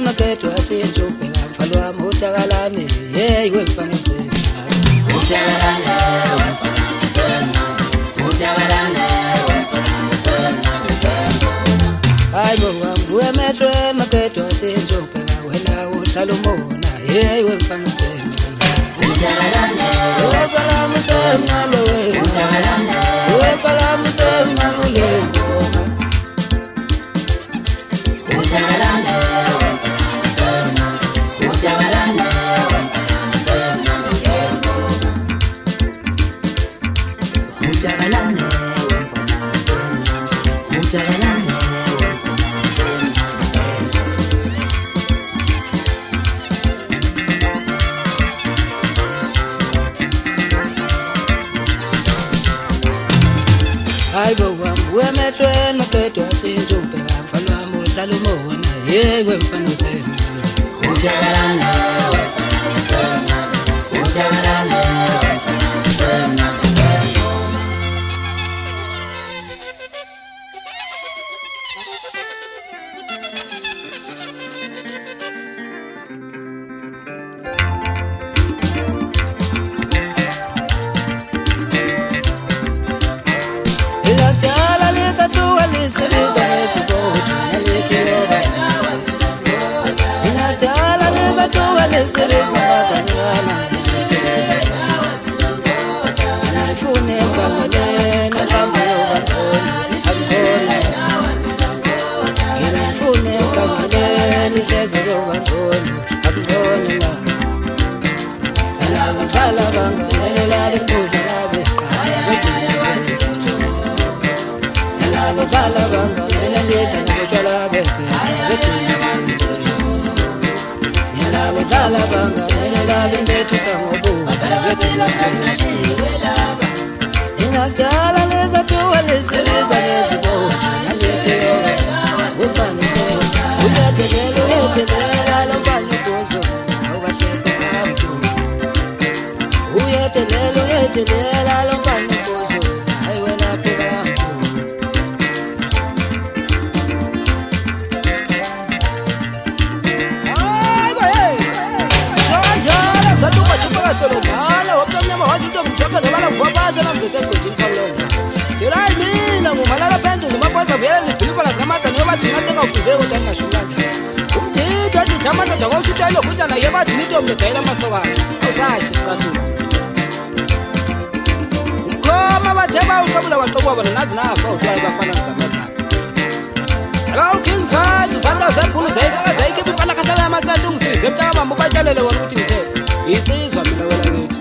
makethu asiyinjubheka mfalo wami uTakalane hey wemfana usemncane uTakalane wemfana usemncane uTakalane wemfana usemncane hayi bo wami wemethwe makethu asiyinjubheka wena uhlala umona hey wemfana usemncane uTakalane wemfana usemncane uTakalane wemfana usemncane ulengoma uTakalane uTakalane uTakalane uTakalane hayi bo wami wemethwe makethu asiyinjubheka mfana wami uhlala umona hey wemfana usemncane uTakalane uTakalane Ilakala lisathuka lisiliza esibodu nalithiyona Ilakala lisathuka lisiliza bakanyana Nifune mbangelena mhambi yobakhona akukhona Nifune mbangelena ihleze yobakhona akukhona la Alala bangalela limbuza labe Alala bangalela lidla nabotshwala bebe Alala bangalela limbethu sangobuba Ingakujala lezathuka lisiliza nezibodu nalethiyona Wemfana usemncane uyethelela lomfana ugozo awukahlekwa kabuhlungu uyethelela lomfana ugozo hayi wena phela mina ngumalala phenduka maphosa vuyela libhilifa lazingamatha niyobathi ngathi ngawufundeki kodwa ngingashulanga umdidi wathi jamandoda kwawuthi ayilokuthi naye bathi nitombi edayela amasokana awusashi sicatula umkhoma bathe bawuhlobula baqobuka bona nazi nakho awutwaye bafana mzamazana sala uking side uzandla zekhulu zayifaka zayikhipha ipalakhathala yamasandi ungisize emntakabamba ubatshalele wona ukuthi ngithe yinsizwa mina wena kithi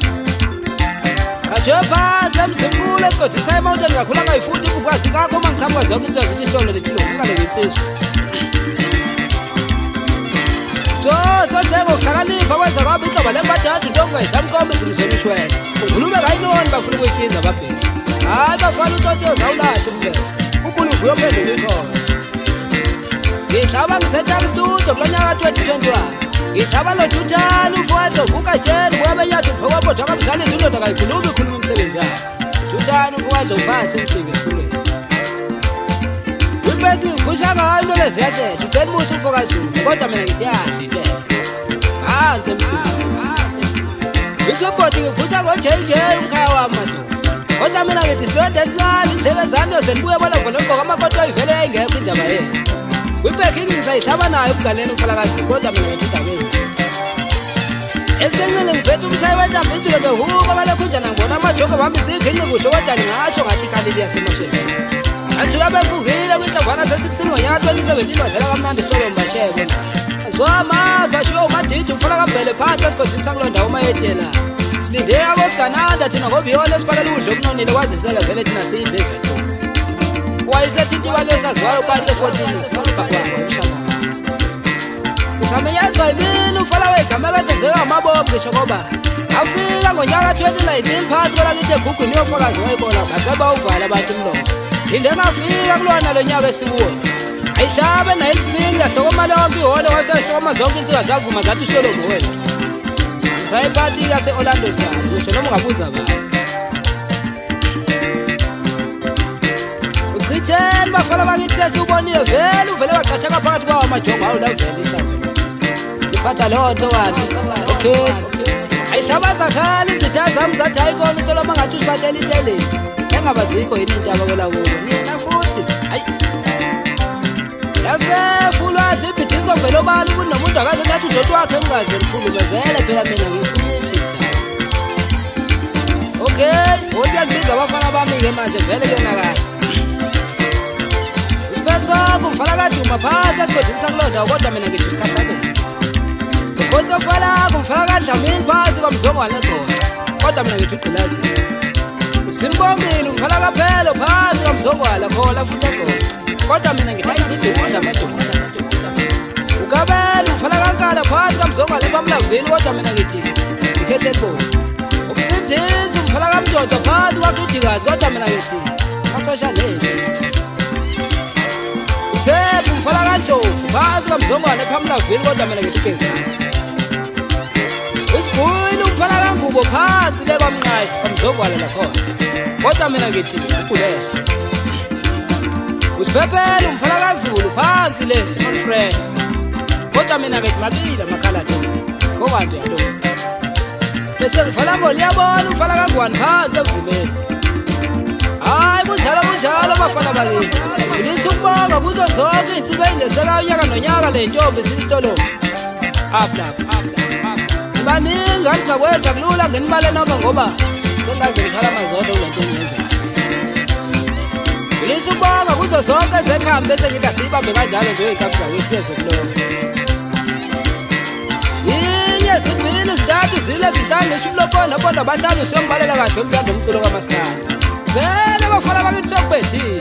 Ajophansi emsinkulu esigodisa emountain kakhulu angayifundi ukwazi kakho uma ngiqhamuka zonke insizwa zithi isitolo lethilo kungaleke insizwa Sozeko kuhlakanipha kwenza kwabo inhlobo lembadada into ongayizamkomba izimzonishwele ungulume kayinoni bafuna ukuyisiza babheki hayi bafana utotiyo zawulahle umbeza unkulu uvuyo phendula inkhona Ngihlaba ngisetshaka istudio kulo nyaka 2021 Ngihlaba lo Duthani ufuatho vuka jeni kuyabenyathu phokopho akamzali indoda kayikhuluma ikhuluma umsebenzi yakhe Duthani ufuatho uphasi umhlike esule Impesi kusha ngayo into leziyathe Duthani musu ufokazulu kodwa mina ngithi yazi ke Hanze emsini Ngikebhodi ngiphutha ngoJJ umkhaya wami madoda Kodwa mina ngithi siwede esincane indlebe zami yozenbuye bona ngolonqoka amakoto ayivele ayingekho indaba yethu Wibheki ngisayihlaba nayo ubuganeni umfalakazi kodwa mina ngidaba Esencane ngiphethe umshayi wentambo impilo behuka kalokhu njana ngibona amajogo wami sikhini kuhle kodwa ngingasho ngathi ikalili yasemasheni Andula befungile kwinhlangwana ze-16 ngonyaka 2017 wadlala kamnandi isitolo mbashebo Azwamaza shiwo umadidi umfala kambele phansi esigodini sakulo ndawo umayethela Silindeka kosigananda thina ngobiyona esibakela ukudla okunonile kwaziseka vele thina siyidle zethu Wayesethinti balesazwayo phansi 14 Usamenyazwa yimini ufala wegama kathezeka amabombe ngisho ngoba afika ngonyaka 2019 phansi kwelakithi egugwini yofakazi wayibona baseba uvala abantu umlomo Phinde ngafika kulona lonyaka esikuwo ayihlabe nayilifini yahlokomali yonke ihole wasehloma zonke insika zavuma zathi uSholomo wena sayiphathi yase-Orlando Star ngisho noma ungabuza bani Uchitheni bafala bakithi sesubonile vele uvele waqhatheka phakathi kwawo amajongo awu la vele isazo iziphatha loo nto kanti. Okay. Ayihlabaza khali izitha zami zathi ayikona uSoloma ngathi usiphathela itelezi. Engabazikho yini intaba kwela kubo. Mina futhi. Hayi. Yasefulwa ibhidiso velo bali kunomuntu akaze ngathi uzothi wakhe engaze likhulumezele phela mina ngifisa. Okay, uyakubiza abafana bami-ke manje vele kuyonakala. Isipesakho umfana kaduma phansi asigodlisa kulonda kodwa mina ngisho isikhathakele. Ukhotha ofalakho umfana kadlamini phansi kwamzongwane ekhona kodwa mina ngithi ugqilazile. Simbongile umfana kaphelo phansi kwamzongwane khona futhi ekhona kodwa mina ngithi ayizidudla madoda. Ukabela umfana kankala phansi kwamzongwane bamlavili kodwa mina ngithi ngikhethe elibomvu. Ubusindisi umfana kamjojo phansi kwakidikazi kodwa mina ngithi masosha nje. Uthepha umfana kaNdlovu phansi kwamzongwane phamlavili kodwa mina ngithi ugezani. Usivuyile umfana kaNgubo phansi le kwamnqayi kwamzongwane lakhona kodwa mina ngithi ukhulele. Usiphephele umfana kaZulu phansi le friend kodwa mina ngithi mabili amakhala nje ngokwandi yalo. Bese ngifala ngoliyabona umfana kaNgwane phansi evumeni. Hayi kunjalo abafana bakini. Ngilisa ukubonga kuzo zonke insizwe ezindeseka unyaka nonyaka le ntombi sisitolo. Apla. Baningi angizakwetha kulula ngenimale noma ngoba sengaze ngikhala amazondo kule nto engiyenzayo. Ngilisa ukubonga kuzo zonke ezekhambi bese ngithi asiyibambe kanjalo nje ey'khathi zakwethu yezekulonga. Sibili zithathu zile zinhlanu ngisho ulopona bona abahlanu siyombalela kahle umlando omculo kaMaskandi. Vele abafana bakithi sokubedile.